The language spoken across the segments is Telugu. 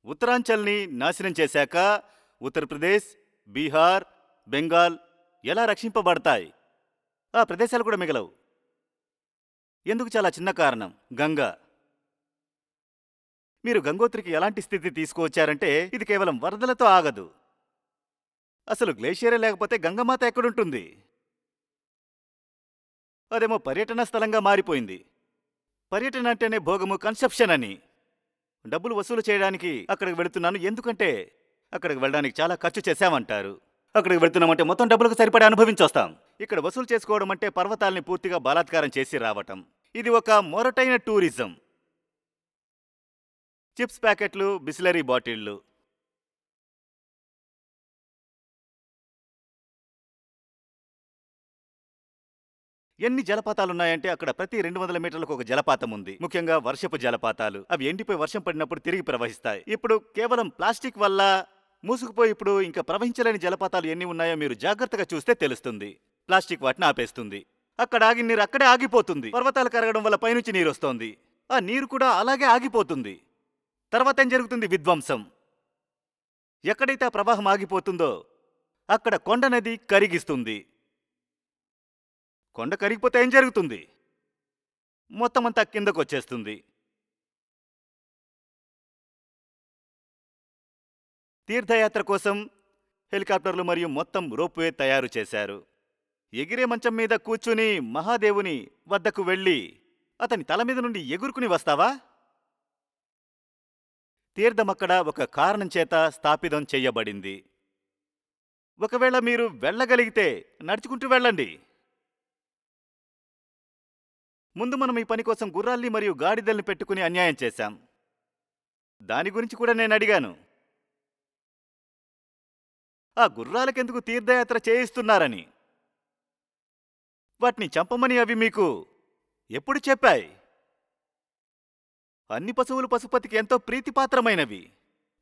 ఉత్తరాంచల్ని నాశనం చేశాక ఉత్తరప్రదేశ్, బీహార్, బెంగాల్ ఎలా రక్షింపబడతాయి? ఆ ప్రదేశాలు కూడా మిగలవు. ఎందుకు? చాలా చిన్న కారణం, గంగా. మీరు గంగోత్రికి ఎలాంటి స్థితి తీసుకువచ్చారంటే ఇది కేవలం వరదలతో ఆగదు. అసలు గ్లేషియరే లేకపోతే గంగమాత ఎక్కడుంటుంది? అదేమో పర్యటన స్థలంగా మారిపోయింది. పర్యటన అంటేనే భోగము, కన్సెప్షన్ అని. డబ్బులు వసూలు చేయడానికి అక్కడికి వెళుతున్నాను, ఎందుకంటే అక్కడికి వెళ్ళడానికి చాలా ఖర్చు చేశామంటారు. అక్కడికి వెళుతున్నామంటే మొత్తం డబ్బులకు సరిపడి అనుభవించొస్తాం. ఇక్కడ వసూలు చేసుకోవడం అంటే పర్వతాల్ని పూర్తిగా బలాత్కారం చేసి రావటం. ఇది ఒక మొరటైన టూరిజం. చిప్స్ ప్యాకెట్లు, బిస్లరీ బాటిళ్లు. ఎన్ని జలపాతాలున్నాయంటే అక్కడ ప్రతి 200 మీటర్లకు ఒక జలపాతం ఉంది. ముఖ్యంగా వర్షపు జలపాతాలు. అవి ఎండిపోయి వర్షం పడినప్పుడు తిరిగి ప్రవహిస్తాయి. ఇప్పుడు కేవలం ప్లాస్టిక్ వల్ల మూసుకుపోయి ఇప్పుడు ఇంకా ప్రవహించలేని జలపాతాలు ఎన్ని ఉన్నాయో మీరు జాగ్రత్తగా చూస్తే తెలుస్తుంది. ప్లాస్టిక్ వాటిని ఆపేస్తుంది. అక్కడ ఆగిన నీరు అక్కడే ఆగిపోతుంది. పర్వతాలు కరగడం వల్ల పైనుంచి నీరు వస్తోంది. ఆ నీరు కూడా అలాగే ఆగిపోతుంది. తర్వాత ఏం జరుగుతుంది? విధ్వంసం. ఎక్కడైతే ఆ ప్రవాహం ఆగిపోతుందో అక్కడ కొండ నది కరిగిస్తుంది. కొండ కరిగిపోతే ఏం జరుగుతుంది? మొత్తం అంతా కిందకు వచ్చేస్తుంది. తీర్థయాత్ర కోసం హెలికాప్టర్లు మరియు మొత్తం రోప్వే తయారు చేశారు. ఎగిరే మంచం మీద కూర్చుని మహాదేవుని వద్దకు వెళ్ళి అతని తల మీద నుండి ఎగురుకుని వస్తావా? తీర్థమక్కడ ఒక కారణం చేత స్థాపితం చెయ్యబడింది. ఒకవేళ మీరు వెళ్ళగలిగితే నడుచుకుంటూ వెళ్ళండి. ముందు మనం ఈ పని కోసం గుర్రాల్ని మరియు గాడిదల్ని పెట్టుకుని అన్యాయం చేశాం. దాని గురించి కూడా నేను అడిగాను. ఆ గుర్రాలకెందుకు తీర్థయాత్ర చేయిస్తున్నారని. వాటిని చంపమని అవి మీకు ఎప్పుడు చెప్పాయి? అన్ని పశువులు పశుపతికి ఎంతో ప్రీతిపాత్రమైనవి.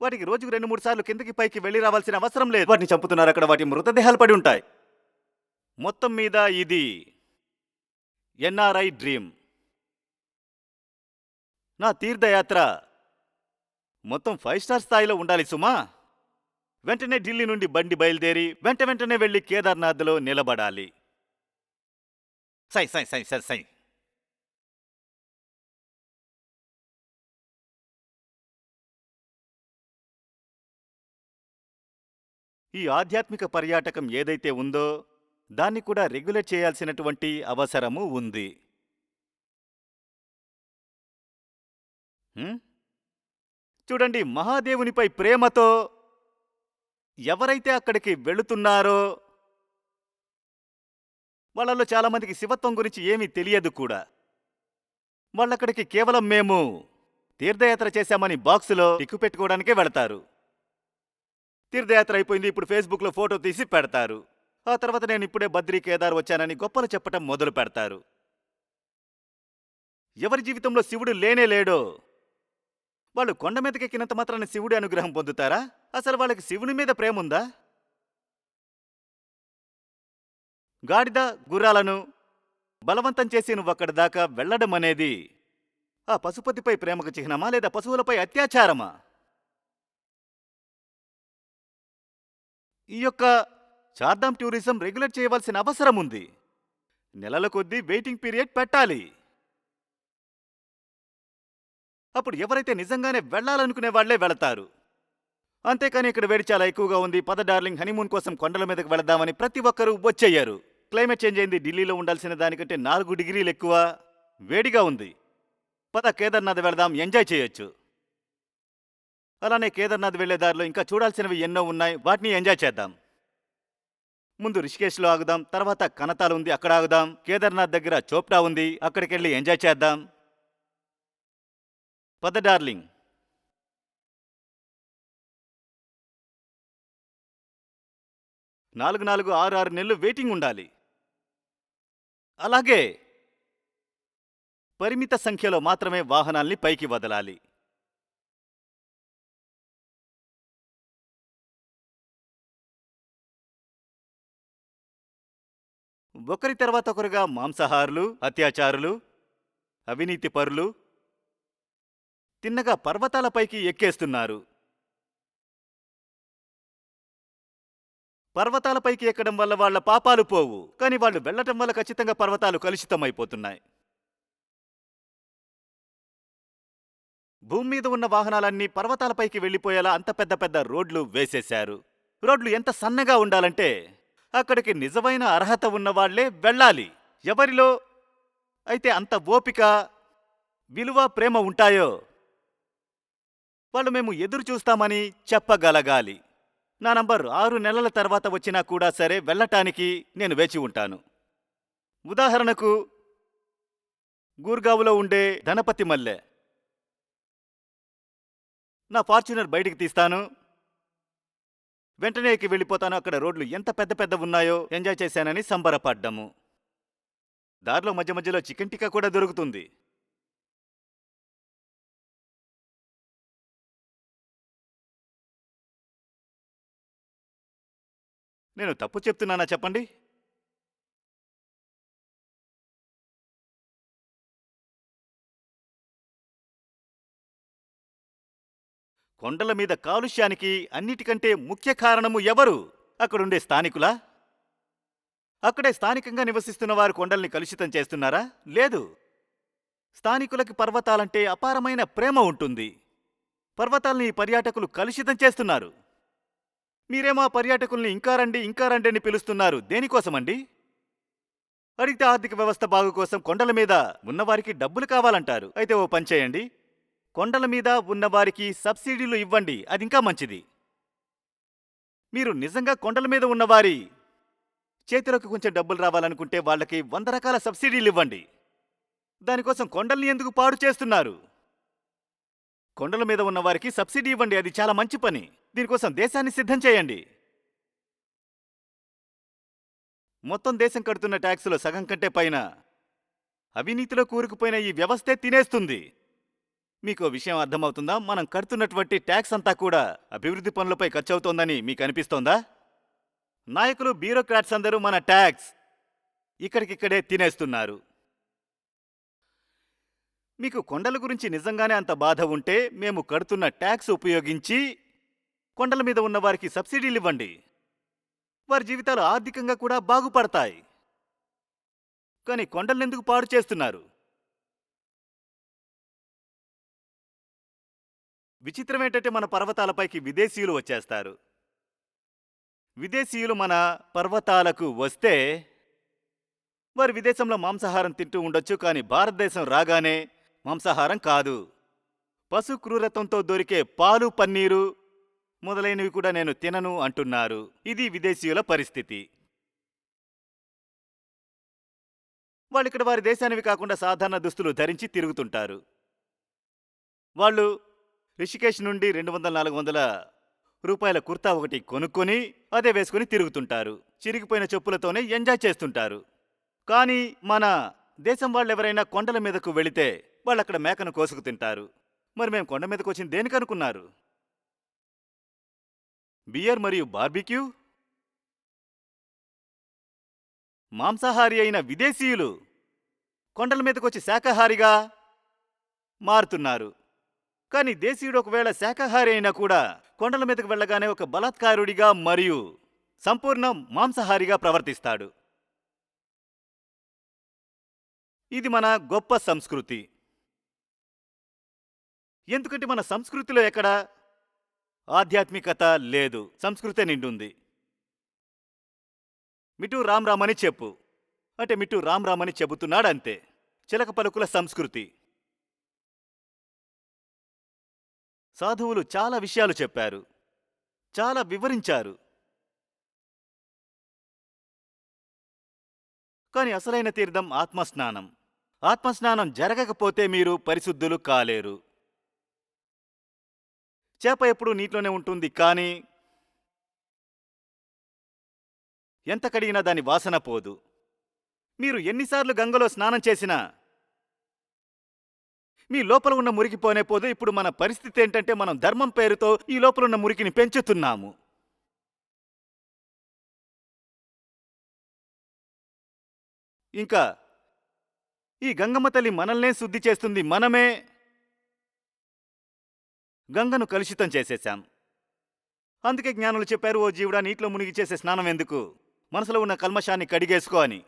వాటికి రోజుకు 2-3 సార్లు కిందకి పైకి వెళ్ళి రావాల్సిన అవసరం లేదు. వాటిని చంపుతున్నారు. అక్కడ వాటి మృతదేహాలు పడి ఉంటాయి. మొత్తం మీద ఇది ఎన్ఆర్ఐ డ్రీమ్. నా తీర్థయాత్ర మొత్తం 5 స్టార్ స్థాయిలో ఉండాలి సుమా. వెంటనే ఢిల్లీ నుండి బండి బయలుదేరి వెంటనే వెళ్ళి కేదార్నాథ్లో నిలబడాలి. సై సై సై సై సై. ఈ ఆధ్యాత్మిక పర్యాటకం ఏదైతే ఉందో దాన్ని కూడా రెగ్యులేట్ చేయాల్సినటువంటి అవసరము ఉంది. చూడండి, మహాదేవునిపై ప్రేమతో ఎవరైతే అక్కడికి వెళుతున్నారో వాళ్ళలో చాలామందికి శివత్వం గురించి ఏమీ తెలియదు కూడా. వాళ్ళక్కడికి కేవలం మేము తీర్థయాత్ర చేశామని బాక్సులో టిక్కు పెట్టుకోవడానికే వెళతారు. తీర్థయాత్ర అయిపోయింది, ఇప్పుడు ఫేస్బుక్లో ఫోటో తీసి పెడతారు. ఆ తర్వాత నేను ఇప్పుడే బద్రీ కేదార్ వచ్చానని గొప్పలు చెప్పటం మొదలు పెడతారు. ఎవరి జీవితంలో శివుడు లేనే లేడో వాళ్ళు కొండ మీదకెక్కినంత మాత్రాన శివుడి అనుగ్రహం పొందుతారా? అసలు వాళ్ళకి శివుని మీద ప్రేమ ఉందా? గాడిద గుర్రాలను బలవంతం చేసి నువ్వు అక్కడి దాకా వెళ్లడం అనేది ఆ పశుపతిపై ప్రేమకు చిహ్నమా లేదా పశువులపై అత్యాచారమా? ఈ యొక్క చార్ధామ్ టూరిజం రెగ్యులేట్ చేయవలసిన అవసరం ఉంది. నెలల కొద్దీ వెయిటింగ్ పీరియడ్ పెట్టాలి. అప్పుడు ఎవరైతే నిజంగానే వెళ్లాలనుకునే వాళ్లే వెళతారు. అంతేకాని ఇక్కడ వేడి చాలా ఎక్కువగా ఉంది, పద డార్లింగ్ హనీమూన్ కోసం కొండల మీదకి వెళదామని ప్రతి ఒక్కరూ వచ్చేయ్యారు. క్లైమేట్ చేంజ్ అయింది. ఢిల్లీలో ఉండాల్సిన దానికంటే 4 డిగ్రీలు ఎక్కువ వేడిగా ఉంది. పద కేదార్నాథ్ వెళదాం, ఎంజాయ్ చేయొచ్చు. అలానే కేదార్నాథ్ వెళ్లే దారిలో ఇంకా చూడాల్సినవి ఎన్నో ఉన్నాయి, వాటిని ఎంజాయ్ చేద్దాం. ముందు రిషికేశ్లో ఆగుదాం, తర్వాత కనతాల్ ఉంది, అక్కడ ఆగుదాం. కేదార్నాథ్ దగ్గర చోప్టా ఉంది, అక్కడికెళ్ళి ఎంజాయ్ చేద్దాం. పద డార్లింగ్. నాలుగు 6 నెలలు వెయిటింగ్ ఉండాలి. అలాగే పరిమిత సంఖ్యలో మాత్రమే వాహనాల్ని పైకి వదలాలి. ఒకరి తర్వాత ఒకరుగా మాంసాహారులు, అత్యాచారులు, అవినీతి పరులు తిన్నగా పర్వతాలపైకి ఎక్కేస్తున్నారు. పర్వతాలపైకి ఎక్కడం వల్ల వాళ్ళ పాపాలు పోవు, కానీ వాళ్ళు వెళ్ళటం వల్ల ఖచ్చితంగా పర్వతాలు కలుషితమైపోతున్నాయి. భూమి మీద ఉన్న వాహనాలన్నీ పర్వతాలపైకి వెళ్ళిపోయేలా అంత పెద్ద పెద్ద రోడ్లు వేసేశారు. రోడ్లు ఎంత సన్నగా ఉండాలంటే అక్కడికి నిజమైన అర్హత ఉన్నవాళ్లే వెళ్ళాలి. ఎవరిలో అయితే అంత ఓపిక, విలువ, ప్రేమ ఉంటాయో వాళ్ళు మేము ఎదురు చూస్తామని చెప్పగలగాలి. నా నంబర్ 6 నెలల తర్వాత వచ్చినా కూడా సరే వెళ్ళటానికి నేను వేచి ఉంటాను. ఉదాహరణకు గూర్గావులో ఉండే ధనపతి మల్లె. నా ఫార్చ్యూనర్ బయటికి తీస్తాను, వెంటనే ఎక్కి వెళ్ళిపోతాను. అక్కడ రోడ్లు ఎంత పెద్ద పెద్ద ఉన్నాయో ఎంజాయ్ చేశానని సంబరపడ్డము. దారిలో మధ్య మధ్యలో చికెన్ టిక్కా కూడా దొరుకుతుంది. నేను తప్పు చెప్తున్నానా చెప్పండి? కొండల మీద కాలుష్యానికి అన్నిటికంటే ముఖ్య కారణము ఎవరు? అక్కడుండే స్థానికులా? అక్కడే స్థానికంగా నివసిస్తున్న వారు కొండల్ని కలుషితం చేస్తున్నారా? లేదు. స్థానికులకి పర్వతాలంటే అపారమైన ప్రేమ ఉంటుంది. పర్వతాల్ని పర్యాటకులు కలుషితం చేస్తున్నారు. మీరేమో ఆ పర్యాటకుల్ని ఇంకా రండి అని పిలుస్తున్నారు. దేనికోసమండి? అడిగితే ఆర్థిక వ్యవస్థ బాగు కోసం కొండల మీద ఉన్నవారికి డబ్బులు కావాలంటారు. అయితే ఓ పని చేయండి, కొండల మీద ఉన్నవారికి సబ్సిడీలు ఇవ్వండి, అది ఇంకా మంచిది. మీరు నిజంగా కొండల మీద ఉన్నవారి చేతిలోకి కొంచెం డబ్బులు రావాలనుకుంటే వాళ్ళకి 100 రకాల సబ్సిడీలు ఇవ్వండి. దానికోసం కొండల్ని ఎందుకు పాడు చేస్తున్నారు? కొండల మీద ఉన్నవారికి సబ్సిడీ ఇవ్వండి, అది చాలా మంచి పని. దీనికోసం దేశాన్ని సిద్ధం చేయండి. మొత్తం దేశం కడుతున్న ట్యాక్సులో సగం కంటే పైన అవినీతిలో కూరుకుపోయిన ఈ వ్యవస్థే తినేస్తుంది. మీకో విషయం అర్థమవుతుందా? మనం కడుతున్నటువంటి ట్యాక్స్ అంతా కూడా అభివృద్ధి పనులపై ఖర్చవుతోందని మీకు అనిపిస్తోందా? నాయకులు, బ్యూరోక్రాట్స్ అందరూ మన ట్యాక్స్ ఇక్కడికిక్కడే తినేస్తున్నారు. మీకు కొండల గురించి నిజంగానే అంత బాధ ఉంటే మేము కడుతున్న ట్యాక్స్ ఉపయోగించి కొండల మీద ఉన్న వారికి సబ్సిడీలు ఇవ్వండి. వారి జీవితాలు ఆర్థికంగా కూడా బాగుపడతాయి. కానీ కొండలనెందుకు పాడు చేస్తున్నారు? విచిత్రం ఏంటంటే మన పర్వతాలపైకి విదేశీయులు వచ్చేస్తారు. విదేశీయులు మన పర్వతాలకు వస్తే వారు విదేశంలో మాంసాహారం తింటూ ఉండొచ్చు, కానీ భారతదేశం రాగానే మాంసాహారం కాదు, పశు క్రూరత్వంతో దొరికే పాలు, పన్నీరు మొదలైనవి కూడా నేను తినను అంటున్నారు. ఇది విదేశీయుల పరిస్థితి. వాళ్ళిక్కడ వారి దేశానివి కాకుండా సాధారణ దుస్తులు ధరించి తిరుగుతుంటారు. వాళ్ళు రిషికేశ్ నుండి 200-400 రూపాయల కుర్తా ఒకటి కొనుక్కొని అదే వేసుకుని తిరుగుతుంటారు. చిరిగిపోయిన చెప్పులతోనే ఎంజాయ్ చేస్తుంటారు. కానీ మన దేశం వాళ్ళెవరైనా కొండల మీదకు వెళితే వాళ్ళక్కడ మేకను కోసుకు తింటారు. మరి మేము కొండ మీదకు వచ్చింది దేనికనుకున్నారు? బియర్ మరియు బార్బిక్యూ. మాంసాహారి అయిన విదేశీయులు కొండల మీదకొచ్చి శాకాహారిగా మారుతున్నారు. కానీ దేశీయుడు ఒకవేళ శాకాహారి అయినా కూడా కొండల మీదకు వెళ్ళగానే ఒక బలాత్కారుడిగా మరియు సంపూర్ణ మాంసాహారిగా ప్రవర్తిస్తాడు. ఇది మన గొప్ప సంస్కృతి. ఎందుకంటే మన సంస్కృతిలో ఎక్కడ ఆధ్యాత్మికత లేదు, సంస్కృతే నిండుంది. మిఠూ రామ్ రామ్ అని చెప్పు అంటే మిఠూ రామ్ రామ్ అని చెబుతున్నాడంతే. చిలక పలుకుల సంస్కృతి. సాధువులు చాలా విషయాలు చెప్పారు, చాలా వివరించారు. కానీ అసలైన తీర్థం ఆత్మస్నానం. ఆత్మస్నానం జరగకపోతే మీరు పరిశుద్ధులు కాలేరు. చేప ఎప్పుడూ నీటిలోనే ఉంటుంది, కానీ ఎంత కడిగినా దాని వాసన పోదు. మీరు ఎన్నిసార్లు గంగలో స్నానం చేసినా మీ లోపల ఉన్న మురికి పోనే పోదు. ఇప్పుడు మన పరిస్థితి ఏంటంటే మనం ధర్మం పేరుతో ఈ లోపల ఉన్న మురికిని పెంచుతున్నాము. ఇంకా ఈ గంగమ్మ తల్లి మనల్నే శుద్ధి చేస్తుంది, మనమే గంగను కలుషితం చేసేశాం. అందుకే జ్ఞానులు చెప్పారు, ఓ జీవుడా, నీటిలో మునిగి చేసే స్నానం ఎందుకు, మనసులో ఉన్న కల్మషాన్ని కడిగేసుకో అని.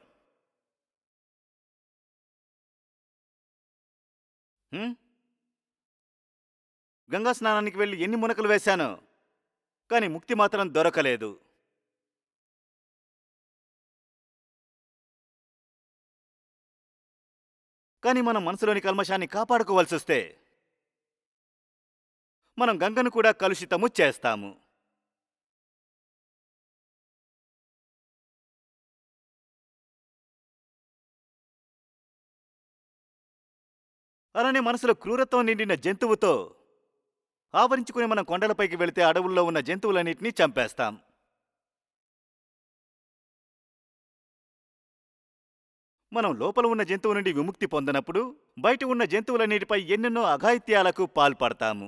హ్మ్? గంగా స్నానానికి వెళ్ళి ఎన్ని మునకలు వేశాను, కానీ ముక్తి మాత్రం దొరకలేదు. కానీ మనం మనసులోని కల్మషాన్ని కాపాడుకోవాల్సి వస్తే మనం గంగను కూడా కలుషితము చేస్తాము. అలానే మనసులో క్రూరత్వం నిండిన జంతువుతో ఆవరించుకుని మనం కొండలపైకి వెళితే అడవుల్లో ఉన్న జంతువులన్నింటినీ చంపేస్తాం. మనం లోపల ఉన్న జంతువు నుండి విముక్తి పొందనప్పుడు బయట ఉన్న జంతువులన్నిటిపై ఎన్నెన్నో అఘాయిత్యాలకు పాల్పడతాము.